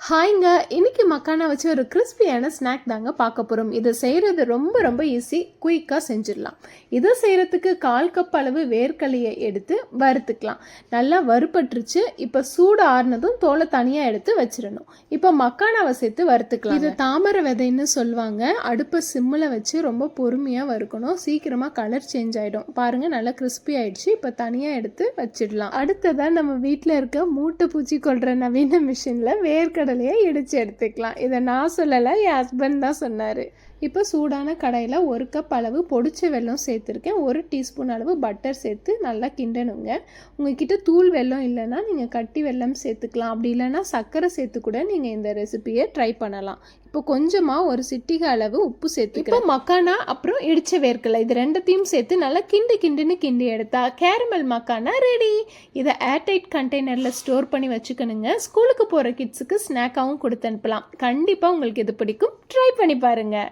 ஹாய்ங்க, இன்னைக்கு மக்கானா வச்சு ஒரு கிறிஸ்பியான ஸ்நாக் தாங்க பார்க்க போகிறோம். இதை செய்கிறது ரொம்ப ரொம்ப ஈஸி, குயிக்காக செஞ்சிடலாம். இதை செய்கிறதுக்கு 1/4 கப் அளவு வேர்க்கடலையை எடுத்து வறுத்துக்கலாம். நல்லா வறுபட்டுருச்சு. இப்போ சூடு ஆறுனதும் தோலை தனியாக எடுத்து வச்சிடணும். இப்போ மக்கானாவை சேர்த்து வறுத்துக்கலாம். இது தாமரை விதைன்னு சொல்லுவாங்க. அடுப்பை சிம்மில் வச்சு ரொம்ப பொறுமையாக வறுக்கணும். சீக்கிரமாக கலர் சேஞ்ச் ஆகிடும். பாருங்கள், நல்லா கிறிஸ்பி ஆகிடுச்சு. இப்போ தனியாக எடுத்து வச்சிடலாம். அடுத்ததாக நம்ம வீட்டில் இருக்க மூட்டை பூச்சி கொள்கிற நவீன மிஷினில் வேர்க்கடலை இடிச்சு எடுத்துக்கலாம். இதை நான் சொல்லலை, என் ஹஸ்பண்ட் தான் சொன்னார். இப்போ சூடான கடாயில் 1 கப் அளவு பொடிச்ச வெல்லம் சேர்த்துருக்கேன். 1 டீஸ்பூன் அளவு பட்டர் சேர்த்து நல்லா கிண்டணுங்க. உங்ககிட்ட தூள் வெல்லம் இல்லைன்னா நீங்கள் கட்டி வெல்லம் சேர்த்துக்கலாம். அப்படி இல்லைன்னா சர்க்கரை சேர்த்து கூட நீங்கள் இந்த ரெசிபியை ட்ரை பண்ணலாம். இப்போ கொஞ்சமாக ஒரு சிட்டிகை அளவு உப்பு சேர்த்துக்கலாம். இப்போ மக்கானா அப்புறம் இடிச்ச வேர்க்கடலை இது ரெண்டுத்தையும் சேர்த்து நல்லா கிண்டி எடுத்தா கேரமல் மக்கானா ரெடி. இதை ஏர்டைட் கண்டெய்னரில் ஸ்டோர் பண்ணி வச்சுக்கணுங்க. ஸ்கூலுக்கு போகிற கிட்ஸுக்கு ஸ்நாக்காகவும் கொடுத்து அனுப்பலாம். கண்டிப்பாக உங்களுக்கு இது பிடிக்கும். ட்ரை பண்ணி பாருங்கள்.